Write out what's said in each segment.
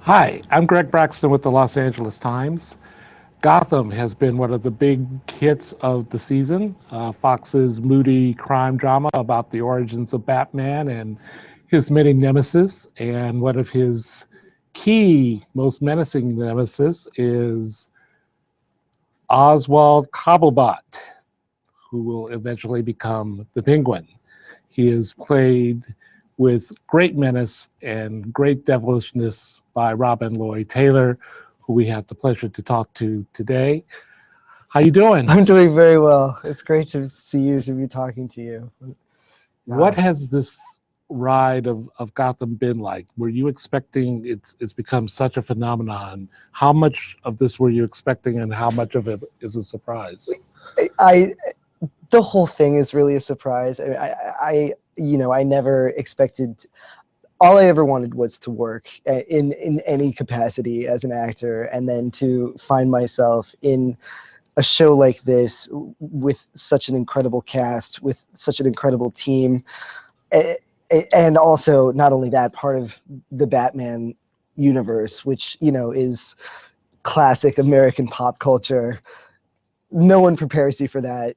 Hi, I'm Greg Braxton with the Los Angeles Times. Gotham has been one of the big hits of the season. Fox's moody crime drama about the origins of Batman and his many nemesis. And one of his key, most menacing nemesis is Oswald Cobblepot, who will eventually become the Penguin. He is played with great menace and great devilishness by Robin Lloyd Taylor, who we have the pleasure to talk to today. How you doing? I'm doing very well. It's great to see you, to be talking to you. What has this ride of Gotham been like? Were you expecting it's become such a phenomenon? How much of this were you expecting, and how much of it is a surprise? The whole thing is really a surprise. I never expected. All I ever wanted was to work in any capacity as an actor, and then to find myself in a show like this with such an incredible cast, with such an incredible team, and also not only that, part of the Batman universe, which is classic American pop culture. No one prepares you for that,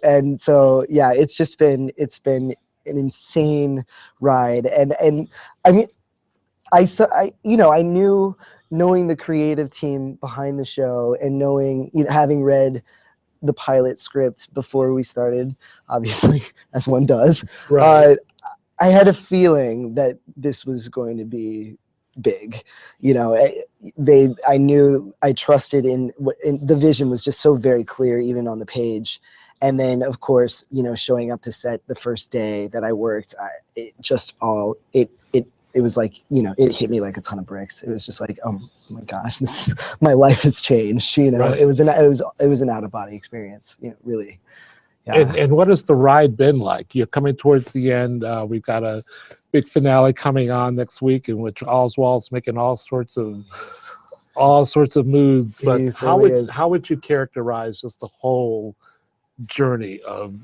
and so yeah, it's been an insane ride, and I mean, I knew, knowing the creative team behind the show, and knowing, having read the pilot script before we started, obviously, as one does, Right. I had a feeling that this was going to be big. I knew, I trusted in the vision was just so very clear, even on the page. And then, of course, showing up to set the first day that I worked, it was like, it hit me like a ton of bricks. It was just like, oh my gosh, my life has changed. Right. It was an out of body experience. Really. Yeah. And what has the ride been like? You're coming towards the end. We've got a big finale coming on next week, in which Oswald's making all sorts of moods. But how would you characterize just the whole journey of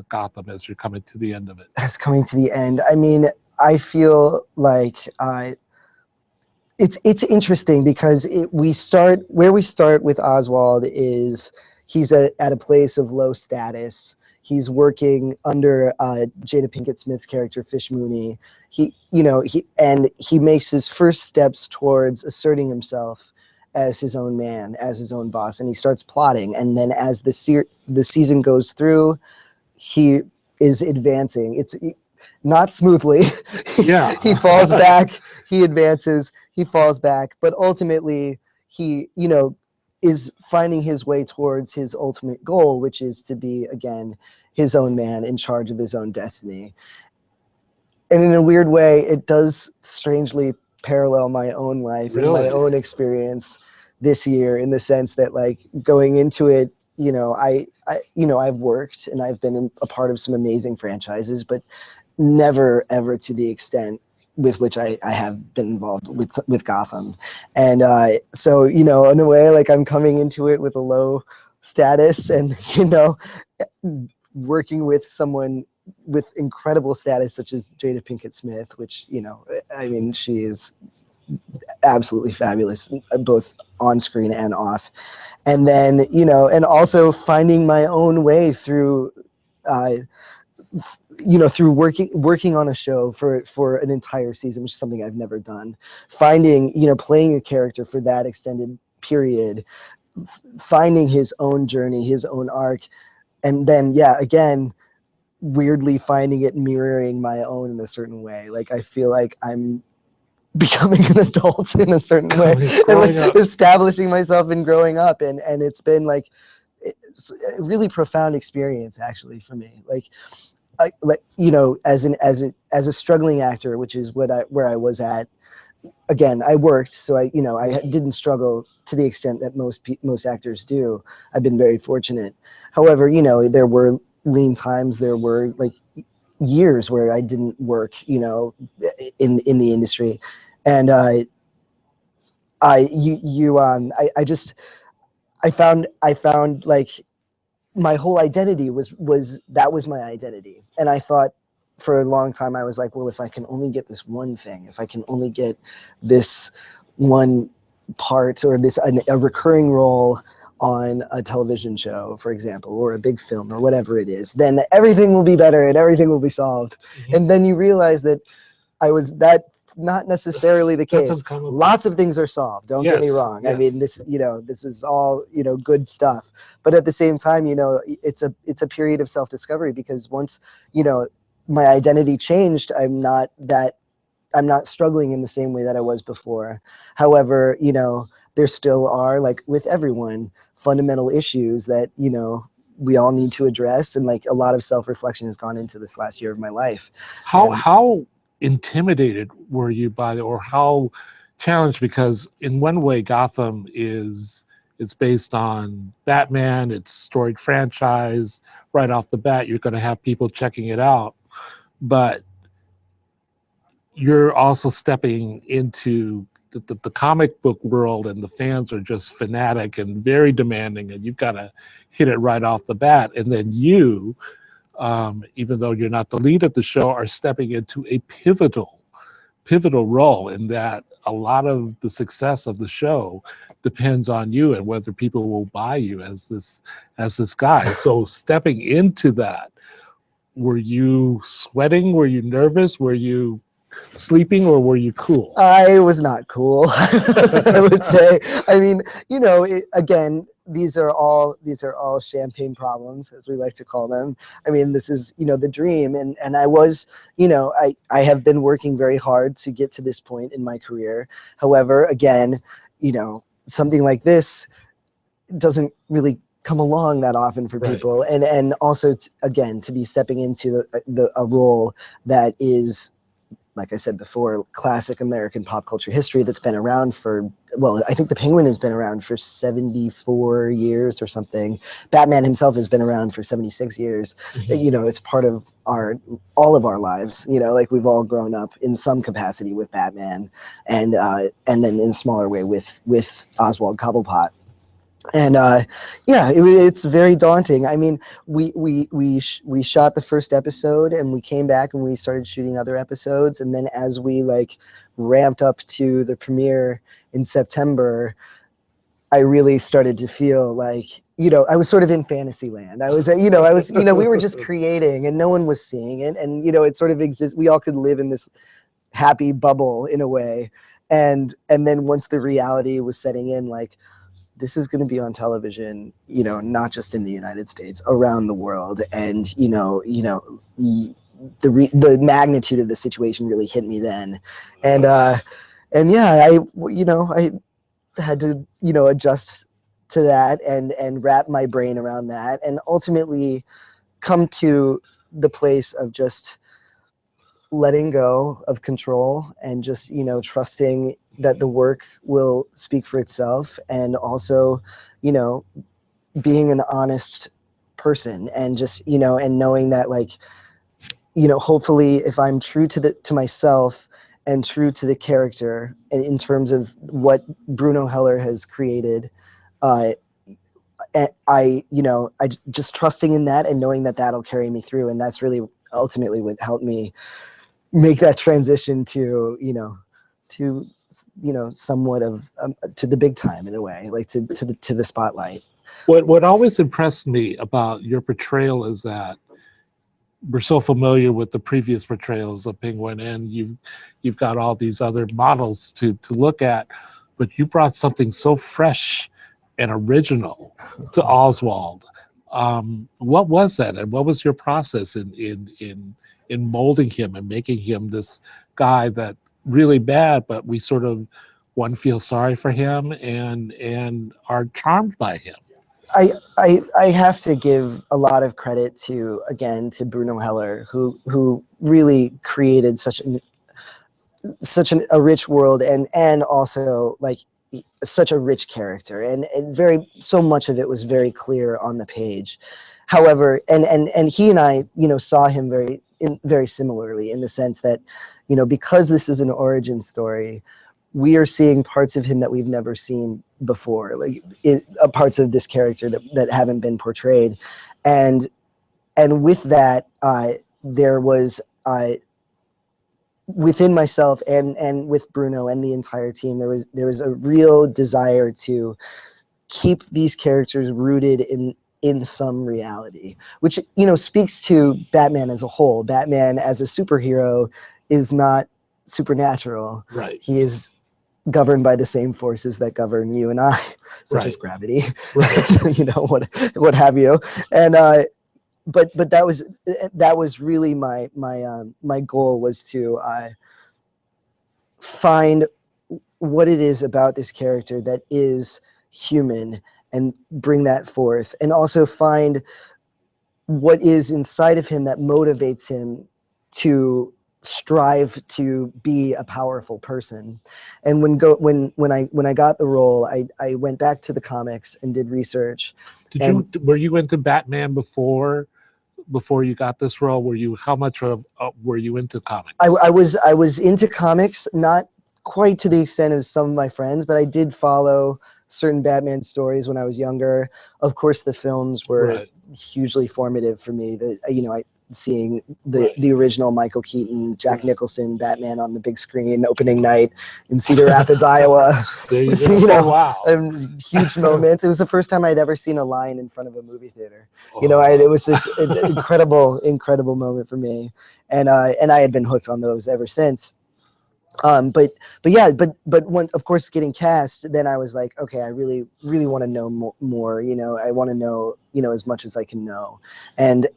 Gotham as you're coming to the end of it? As coming to the end, I mean, I feel like it's interesting because we start with Oswald is he's at a place of low status. He's working under Jada Pinkett Smith's character Fish Mooney. He makes his first steps towards asserting himself as his own man, as his own boss, and he starts plotting. And then as the season goes through, he is advancing. It's not smoothly. Yeah. He falls back, he advances, he falls back, but ultimately he, is finding his way towards his ultimate goal, which is to be, again, his own man in charge of his own destiny. And in a weird way, it does strangely parallel my own life and my own experience this year, in the sense that, like, going into it, I've worked and I've been a part of some amazing franchises, but never ever to the extent with which I have been involved with Gotham. And so, in a way, like, I'm coming into it with a low status, and, working with someone with incredible status such as Jada Pinkett Smith, which, I mean, she is absolutely fabulous, both on screen and off. And then, and also finding my own way through, through working on a show for an entire season, which is something I've never done. Finding, playing a character for that extended period, finding his own journey, his own arc, and then, again, weirdly finding it mirroring my own in a certain way. Like, I feel like I'm becoming an adult in a certain way, and like establishing myself and growing up, and it's been like, it's a really profound experience, actually, for me. Like, as a struggling actor, which is where I was at. Again, I worked, so I didn't struggle to the extent that most actors do. I've been very fortunate. However, there were lean times. There were, like, years where I didn't work, in the industry, and I found like my whole identity was my identity. And I thought for a long time, I was like, well, if I can only get this one thing, if I can only get this one part or a recurring role on a television show, for example, or a big film or whatever it is, then everything will be better and everything will be solved. Mhm. And then you realize that that's not necessarily the case. Doesn't come up. Lots of things are solved. Don't get me Yes, wrong. I mean, yes. this is all, good stuff. But at the same time, it's a period of self-discovery, because once, my identity changed, I'm not struggling in the same way that I was before. However, there still are, like with everyone, fundamental issues that, we all need to address. And like a lot of self-reflection has gone into this last year of my life. How intimidated were you by it, or how challenged? Because in one way, Gotham it's based on Batman, it's storied franchise. Right off the bat, you're going to have people checking it out, but you're also stepping into the comic book world, and the fans are just fanatic and very demanding, and you've got to hit it right off the bat. And then you, even though you're not the lead of the show, are stepping into a pivotal role in that a lot of the success of the show depends on you and whether people will buy you as this guy. So stepping into that, were you sweating? Were you nervous? Were you sleeping, or were you cool? I was not cool, I would say. I mean, again, these are all champagne problems, as we like to call them. I mean, this is, the dream. And I was, I have been working very hard to get to this point in my career. However, again, something like this doesn't really come along that often for people. And also, again, to be stepping into a role that is, like I said before, classic American pop culture history that's been around for, well, I think the Penguin has been around for 74 years or something. Batman himself has been around for 76 years. Mm-hmm. It's part of all of our lives, like we've all grown up in some capacity with Batman, and then in a smaller way with Oswald Cobblepot. And it's very daunting. I mean, we shot the first episode, and we came back and we started shooting other episodes. And then as we ramped up to the premiere in September, I really started to feel like, I was sort of in fantasy land. We were just creating, and no one was seeing it. And, it sort of exists. We all could live in this happy bubble in a way. And then once the reality was setting in, this is going to be on television, not just in the United States, around the world. And, the magnitude of the situation really hit me then. And yeah, I had to, adjust to that and wrap my brain around that, and ultimately come to the place of just letting go of control and just, trusting that the work will speak for itself, and also, being an honest person, and just, and knowing that hopefully if I'm true to myself and true to the character, and in terms of what Bruno Heller has created, I just trusting in that and knowing that that'll carry me through. And that's really ultimately what helped me make that transition to somewhat of to the big time, in a way, to the spotlight. What always impressed me about your portrayal is that we're so familiar with the previous portrayals of Penguin, and you've got all these other models to look at, but you brought something so fresh and original to Oswald. What was that, and what was your process in molding him and making him this guy that really bad, but we sort of feel sorry for him and are charmed by him? I have to give a lot of credit to Bruno Heller, who really created such a rich world, and also such a rich character, and so much of it was very clear on the page. However, and he and I, saw him very similarly, in the sense that, because this is an origin story, we are seeing parts of him that we've never seen before, parts of this character that haven't been portrayed. And with that, there was within myself and with Bruno and the entire team, there was a real desire to keep these characters rooted in some reality, which, you know, speaks to Batman as a whole. Batman as a superhero is not supernatural. Right. He is governed by the same forces that govern you and I, such Right. as gravity, Right. you know, what have you. And but that was really my goal, was to find what it is about this character that is human and bring that forth, and also find what is inside of him that motivates him to strive to be a powerful person. And when I got the role, I went back to the comics and did research. Were you into Batman before you got this role? How much were you into comics? I was into comics, not quite to the extent of some of my friends, but I did follow certain Batman stories when I was younger. Of course, the films were hugely formative for me. Seeing the original Michael Keaton, Jack Nicholson Batman on the big screen opening night in Cedar Rapids, Iowa. There you go. You know, oh, wow. Huge moments. It was the first time I'd ever seen a line in front of a movie theater. You know, it was this incredible moment for me. And I had been hooked on those ever since. But when, of course, getting cast, then I was like, okay, I really want to know more. You know, I want to know, you know, as much as I can know. And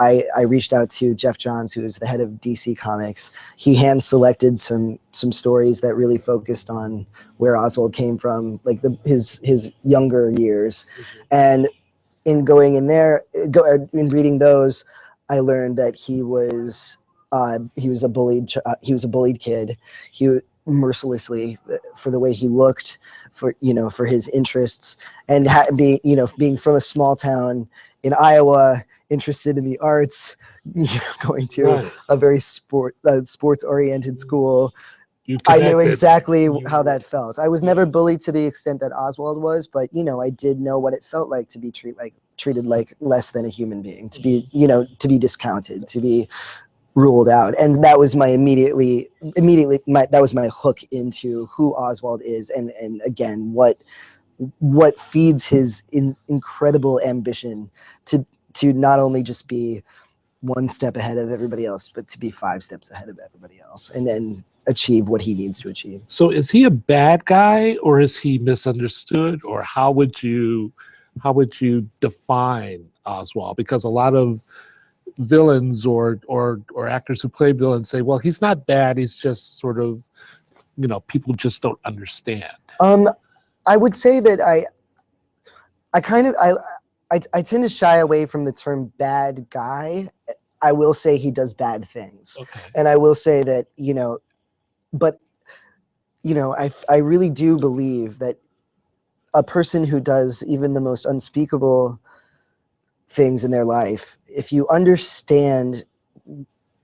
I reached out to Jeff Johns, who is the head of DC Comics. He hand selected some stories that really focused on where Oswald came from, like his younger years. And in going in there, in reading those, I learned that he was a bullied kid. He mercilessly, for the way he looked, for his interests, and being from a small town in Iowa, interested in the arts, going to a very sports oriented school. I knew exactly how that felt. I was never bullied to the extent that Oswald was, but I did know what it felt like to be treated like less than a human being, to be discounted, to be ruled out. And that was my that was my hook into who Oswald is, and again what feeds his incredible ambition to not only just be one step ahead of everybody else, but to be 5 steps ahead of everybody else, and then achieve what he needs to achieve. So is he a bad guy, or is he misunderstood, or how would you define Oswald? Because a lot of villains or actors who play villains say, well, he's not bad, he's just sort of, people just don't understand. I would say that I tend to shy away from the term bad guy. I will say he does bad things. Okay. And I will say that, I really do believe that a person who does even the most unspeakable things in their life, if you understand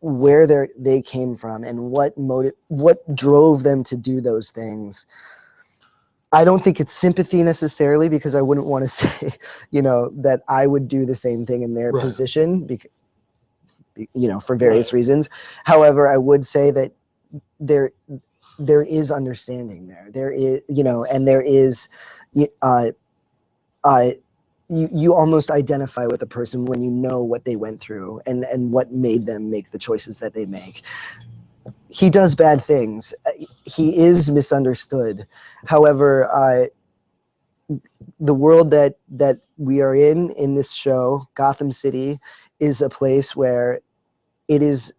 where they came from and what drove them to do those things, I don't think it's sympathy necessarily, because I wouldn't want to say, that I would do the same thing in their position, for various reasons. However, I would say that there is understanding there. There is, and there is, you almost identify with a person when you know what they went through and what made them make the choices that they make. He does bad things. He is misunderstood. However, the world that we are in this show, Gotham City, is a place where it is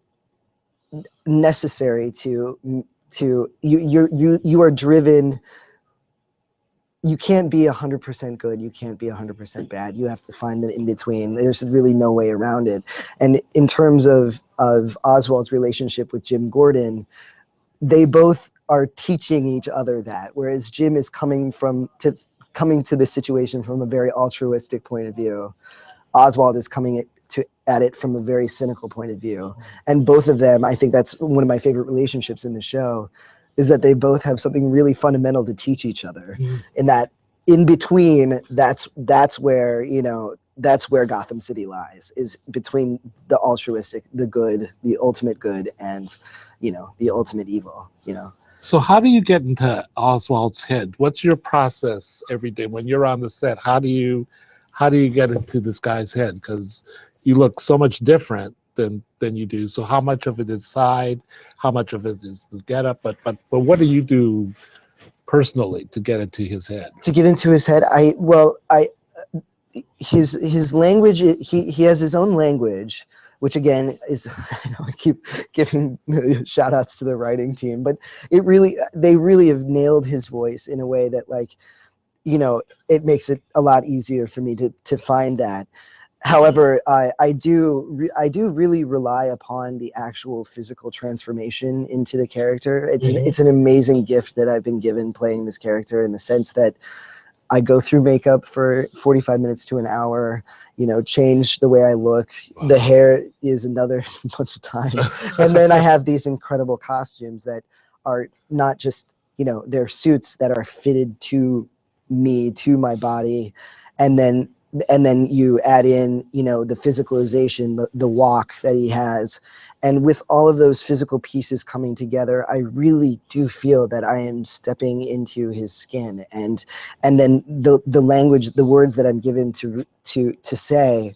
necessary to you are driven. You can't be 100% good. You can't be 100% bad. You have to find the in between. There's really no way around it. And in terms of Oswald's relationship with Jim Gordon, they both are teaching each other that. Whereas Jim is coming to the situation from a very altruistic point of view, Oswald is coming at it from a very cynical point of view. And both of them, I think that's one of my favorite relationships in the show, is that they both have something really fundamental to teach each other. In that in between, that's where, that's where Gotham City lies, is between the altruistic, the good, the ultimate good, and the ultimate evil. So how do you get into Oswald's head? What's your process every day when you're on the set? How do you get into this guy's head? Because you look so much different than you do. So how much of it is side? How much of it is the getup? But what do you do personally to get into his head? To get into his head, his language, he has his own language, which again is, I keep giving shout outs to the writing team, but they really have nailed his voice in a way that, like, it makes it a lot easier for me to find that. However, I do really rely upon the actual physical transformation into the character. It's an amazing gift that I've been given playing this character, in the sense that I go through makeup for 45 minutes to an hour, change the way I look. Wow. The hair is another bunch of time. And then I have these incredible costumes that are not just, they're suits that are fitted to me, to my body. And then you add in, the physicalization, the walk that he has. And with all of those physical pieces coming together, I really do feel that I am stepping into his skin. And then the language, the words that I'm given to say,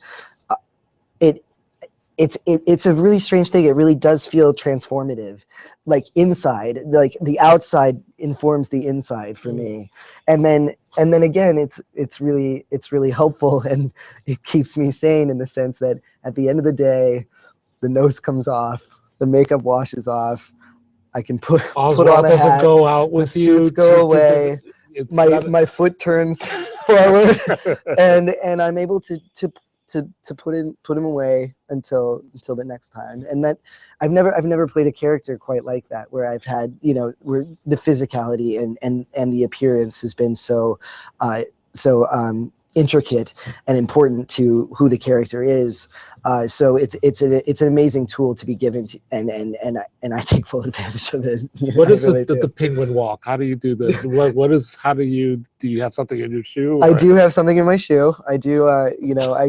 it's a really strange thing. It really does feel transformative, like inside, like the outside informs the inside for me. And then again, it's really helpful, and it keeps me sane, in the sense that at the end of the day, the nose comes off, the makeup washes off, I can put on a hat, go out with the suits go away, my foot turns forward, and I'm able to put him away until the next time. And that I've never played a character quite like that, where I've had, where the physicality and the appearance has been so intricate and important to who the character is. So it's an amazing tool to be given to, and I take full advantage of it. What is the penguin walk? How do you do this? Do you have something in your shoe? Or? I do have something in my shoe. I do. I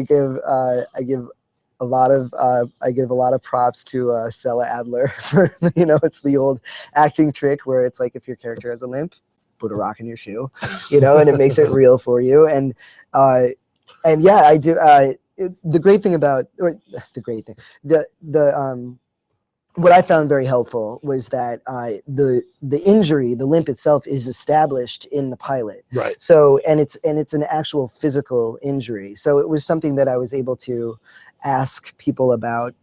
give a lot of props to Stella Adler for, it's the old acting trick where it's like, if your character has a limp, put a rock in your shoe, and it makes it real for you. And yeah, I do. The great thing about, what I found very helpful was that the injury, the limp itself, is established in the pilot. Right. So, and it's an actual physical injury. So it was something that I was able to ask people about,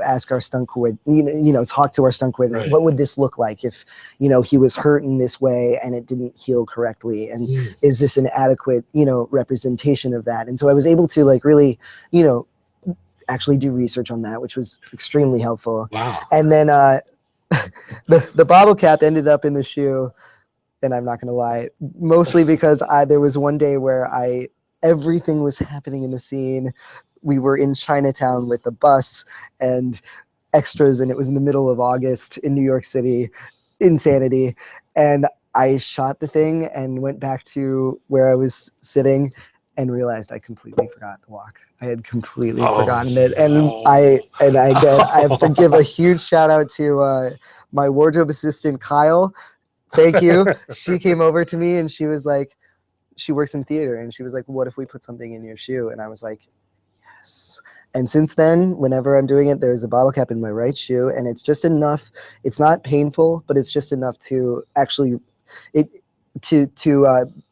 ask our stunt coordinator, talk to our stunt coordinator. Right. What would this look like if, he was hurt in this way and it didn't heal correctly? And is this an adequate, representation of that? And so I was able to, like, really, actually do research on that, which was extremely helpful. Wow. And then the bottle cap ended up in the shoe, and I'm not going to lie, mostly because there was one day where everything was happening in the scene. We were in Chinatown with the bus and extras, and it was in the middle of August in New York City. Insanity. And I shot the thing and went back to where I was sitting and realized I completely forgot the walk. I had completely forgotten it. And I have to give a huge shout out to my wardrobe assistant, Kyle. Thank you. She came over to me and she was like, she works in theater, and she was like, what if we put something in your shoe? And I was like, yes. And since then, whenever I'm doing it, there's a bottle cap in my right shoe, and it's just enough. It's not painful, but it's just enough to actually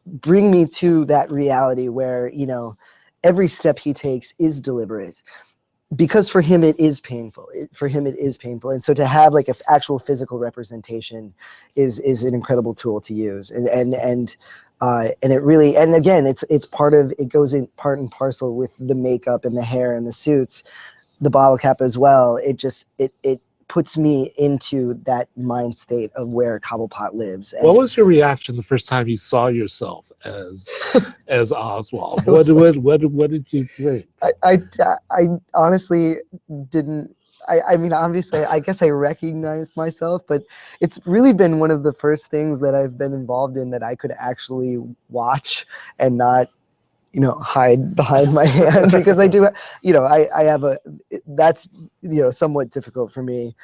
bring me to that reality where, every step he takes is deliberate, because for him it is painful. And so to have, like, an actual physical representation is an incredible tool to use. And it really, and again, it's part of, it goes in part and parcel with the makeup and the hair and the suits, the bottle cap as well. It puts me into that mind state of where Cobblepot lives. And what was your reaction the first time you saw yourself as Oswald? What did you think? I honestly didn't. I mean, obviously, I guess I recognized myself, but it's really been one of the first things that I've been involved in that I could actually watch and not hide behind my hand because I do, I have that's, somewhat difficult for me.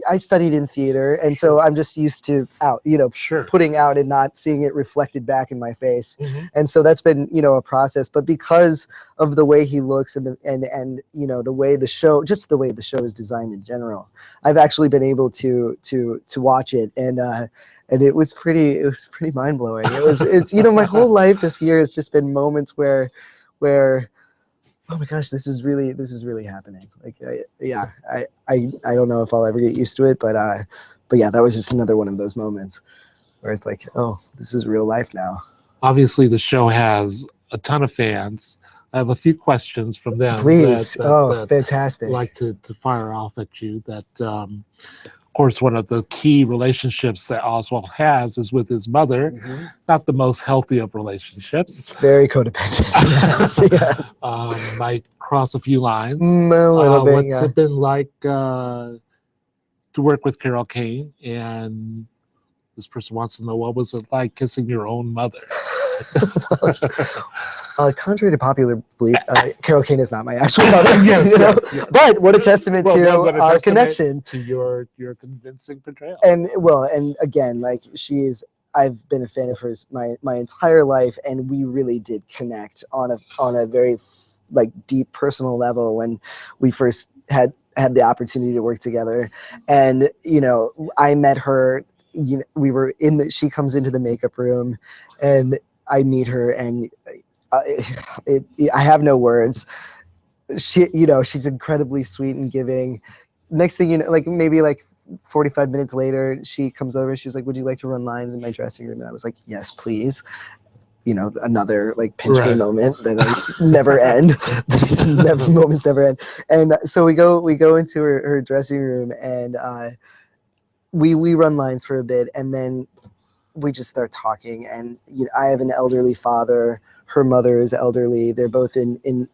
I studied in theater, and so I'm just used to Sure. putting out and not seeing it reflected back in my face. Mhm. And so that's been, a process, but because of the way he looks and the way the show, just the way the show is designed in general, I've actually been able to watch it. And it was pretty mind blowing. It's my whole life this year has just been moments where oh my gosh, this is really happening. Like, I don't know if I'll ever get used to it, but yeah, that was just another one of those moments where it's like, oh, this is real life now. Obviously, the show has a ton of fans. I have a few questions from them. Please. That Fantastic. I'd like to fire off at you. That, of course, one of the key relationships that Oswald has is with his mother. Mm-hmm. Not the most healthy of relationships. It's very codependent. Yes. Might cross a few lines. A little bit, What's yeah. it been like to work with Carole Kane? And this person wants to know, what was it like kissing your own mother? Contrary to popular belief, Carole Kane is not my actual mother. Yes. But what a testament to what a our testament connection, to your convincing portrayal. and again, like, I've been a fan of hers my entire life, and we really did connect on a very like deep personal level when we first had the opportunity to work together. And I met her. We were she comes into the makeup room, and I meet her, and I have no words. She's incredibly sweet and giving. Next thing you know, like maybe like 45 minutes later, she comes over and she was like, "Would you like to run lines in my dressing room?" And I was like, "Yes, please." Another like pinch me moment that I never end. These moments never end. And so we go into her dressing room, and we run lines for a bit, and then we just start talking. And I have an elderly father. Her mother is elderly. They're both in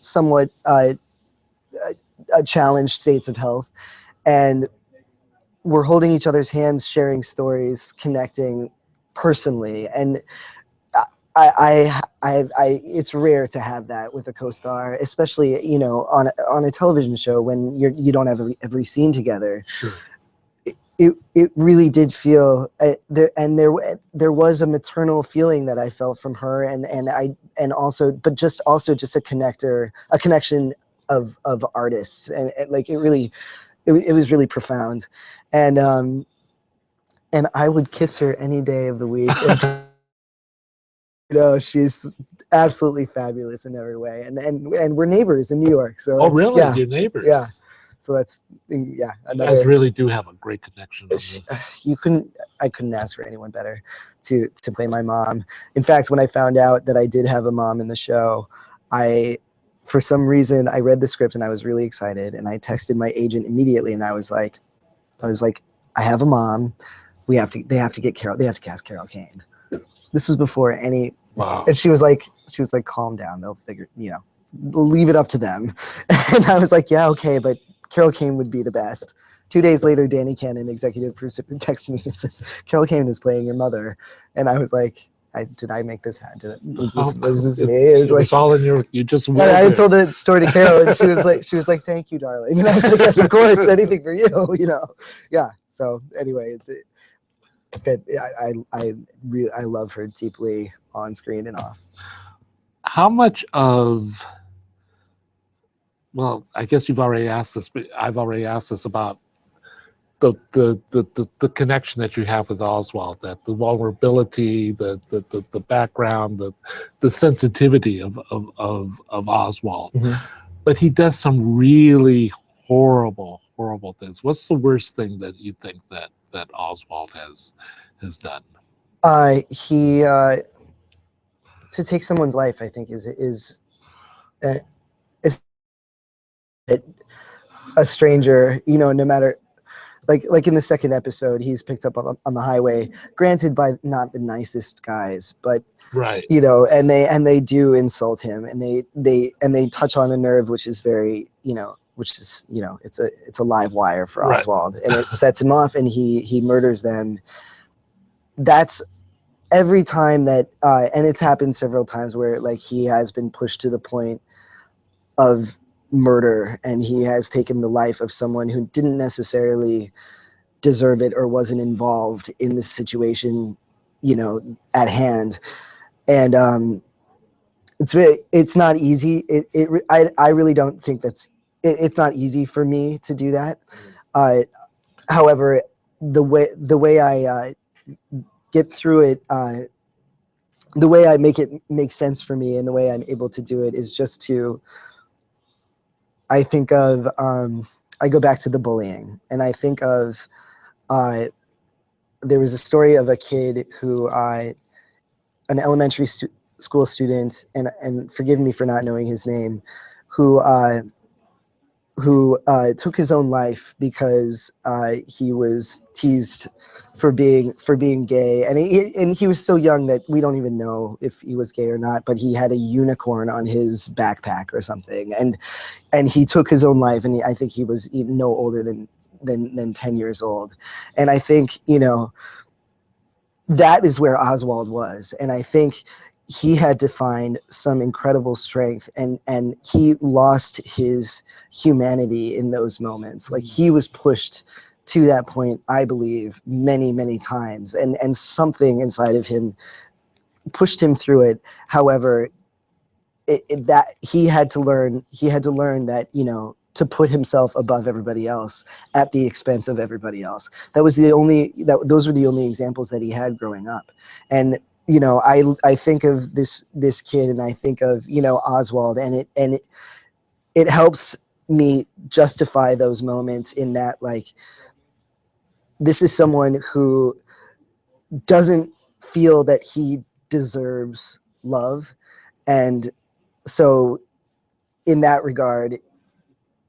somewhat challenged states of health, and we're holding each other's hands, sharing stories, connecting personally. And I it's rare to have that with a co-star, especially on a television show when you don't have every scene together. Sure. It really did feel there was a maternal feeling that I felt from her, and also just a connection of artists, and like it was really profound. And I would kiss her any day of the week. And, she's absolutely fabulous in every way, and we're neighbors in New York. So Oh, really? Yeah, Your neighbors? yeah. So that's You guys really do have a great connection. I couldn't ask for anyone better to play my mom. In fact, when I found out that I did have a mom in the show, for some reason, I read the script and I was really excited, and I texted my agent immediately, and I was like, I have a mom. They have to cast Carole Kane. This was before any. Wow. And she was like, calm down. They'll figure, leave it up to them. And I was like, yeah, okay, but Carole Kane would be the best. 2 days later, Danny Cannon, executive producer, texts me and says, Carole Kane is playing your mother. And I was like, did I make this happen? Was this me? It was like, all in you just. And I told the story to Carole, and she was like, thank you, darling. And I was like, yes, of course, anything for you, Yeah. So anyway, I love her deeply on screen and off. How much of, well, I guess you've already asked this, but I've already asked this about the connection that you have with Oswald, that the vulnerability, the background, the sensitivity of Oswald. Mm-hmm. But he does some really horrible things. What's the worst thing that you think that Oswald has done? He to take someone's life, I think, is a stranger, no matter, like in the second episode, he's picked up on the highway, granted by not the nicest guys, but right, and they do insult him, and they touch on a nerve which is very, it's a live wire for Oswald, right. And it sets him off, and he murders them. That's every time that and it's happened several times where like he has been pushed to the point of murder and he has taken the life of someone who didn't necessarily deserve it or wasn't involved in the situation, you know, at hand. And it's not easy. I really don't think it's not easy for me to do that. However, the way I get through it, the way I make it make sense for me, and the way I'm able to do it is just to. I think of I go back to the bullying, and I think of there was a story of a kid who an elementary school student, and forgive me for not knowing his name, who took his own life because he was teased for being gay, and he was so young that we don't even know if he was gay or not. But he had a unicorn on his backpack or something, and he took his own life. And I think he was even no older than 10 years old. And I think, you know, that is where Oswald was, and I think he had to find some incredible strength, and he lost his humanity in those moments. Like he was pushed to that point, I believe, many times, and something inside of him pushed him through it. However, that he had to learn that, you know, to put himself above everybody else at the expense of everybody else. Those were the only examples that he had growing up. And you know, I think of this kid, and I think of, you know, Oswald, and it helps me justify those moments in that, like, this is someone who doesn't feel that he deserves love, and so in that regard,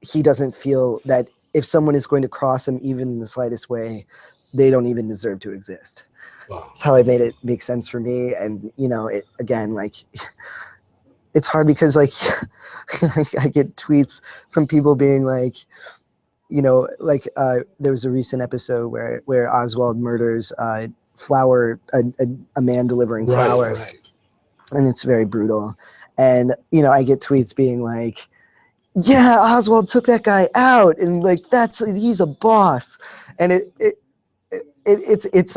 he doesn't feel that if someone is going to cross him even in the slightest way, they don't even deserve to exist. Wow. That's how I made it make sense for me. And, you know, it again, like, it's hard because, like, I get tweets from people being like, you know, like there was a recent episode where Oswald murders a man delivering flowers. Right. And it's very brutal. And, you know, I get tweets being like, yeah, Oswald took that guy out, and like he's a boss. And it's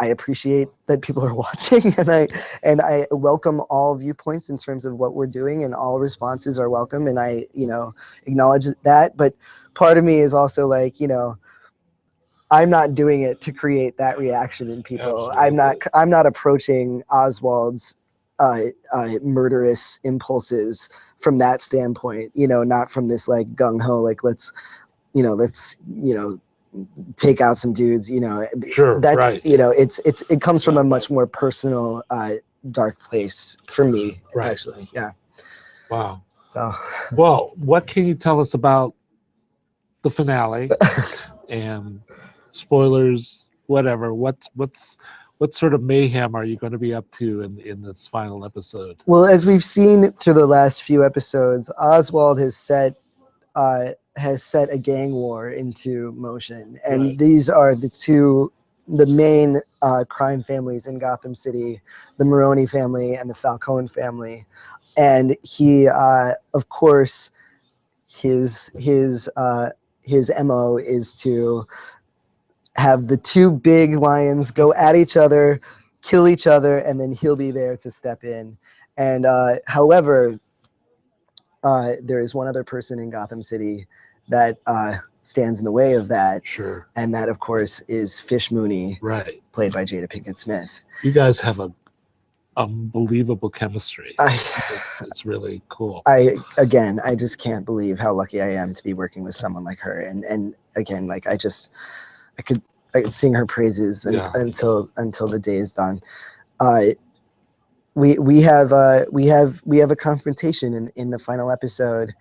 I appreciate that people are watching, and I welcome all viewpoints in terms of what we're doing, and all responses are welcome, and I, you know, acknowledge that. But part of me is also like, you know, I'm not doing it to create that reaction in people. Absolutely. I'm not approaching Oswald's murderous impulses from that standpoint, you know, not from this like gung ho, like let's take out some dudes, you know. Sure, that, right. You know, it comes from a much more personal, dark place for me, right. Actually. Yeah. Wow. So, well, what can you tell us about the finale and spoilers, whatever? What sort of mayhem are you going to be up to in this final episode? Well, as we've seen through the last few episodes, Oswald has set a gang war into motion, and right. These are the main crime families in Gotham City: the Maroney family and the Falcone family. And he, of course, his MO is to have the two big lions go at each other, kill each other, and then he'll be there to step in. And however, there is one other person in Gotham City that stands in the way of that. Sure. And that, of course, is Fish Mooney, right, played by Jada Pinkett Smith. You guys have a unbelievable chemistry. It's really cool. I just can't believe how lucky I am to be working with someone like her. And again, like I could sing her praises until the day is done. We have a confrontation in the final episode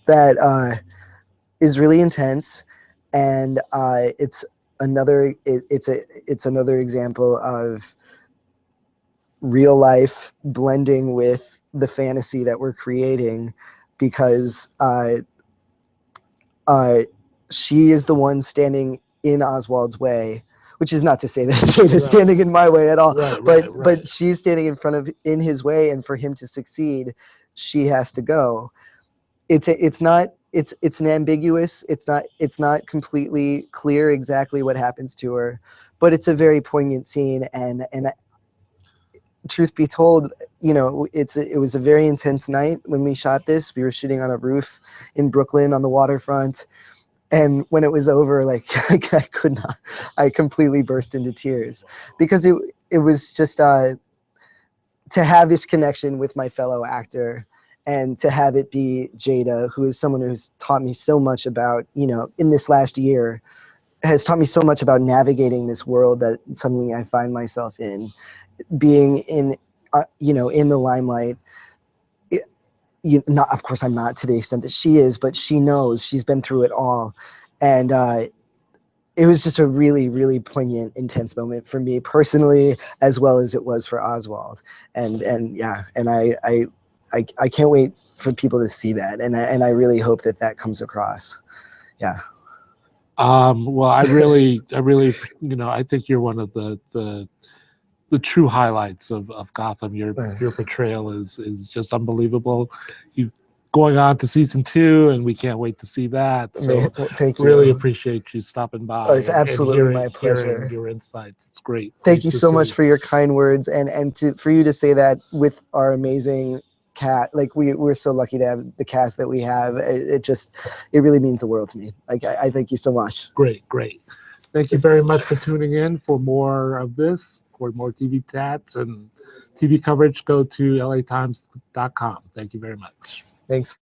that is really intense, and it's another example of real life blending with the fantasy that we're creating, because she is the one standing in Oswald's way, which is not to say that Jada's standing in my way at all, but she's standing in his way, and for him to succeed, she has to go. It's an ambiguous, it's not completely clear exactly what happens to her, but it's a very poignant scene, and truth be told, it was a very intense night when we shot this. We were shooting on a roof in Brooklyn on the waterfront. And when it was over, like I completely burst into tears, because it was just to have this connection with my fellow actor, and to have it be Jada, who is someone who's taught me so much about, in this last year, has taught me so much about navigating this world that suddenly I find myself in, being in, in the limelight. Not, of course, I'm not to the extent that she is, but she knows, she's been through it all. And it was just a really, really poignant, intense moment for me personally, as well as it was for Oswald. And I can't wait for people to see that. And I really hope that comes across. Yeah. Well, I really, I think you're one of the true highlights of Gotham. Your portrayal is just unbelievable. You going on to season 2, and we can't wait to see that. So thank you. Really appreciate you stopping by. It's absolutely my pleasure. Your insights. It's great. Thank you so much for your kind words, and for you to say that with our amazing cast. Like we're so lucky to have the cast that we have. It really means the world to me. Like I thank you so much. Great. Thank you very much for tuning in. For more of this, for more TV chats and TV coverage, go to latimes.com. Thank you very much. Thanks.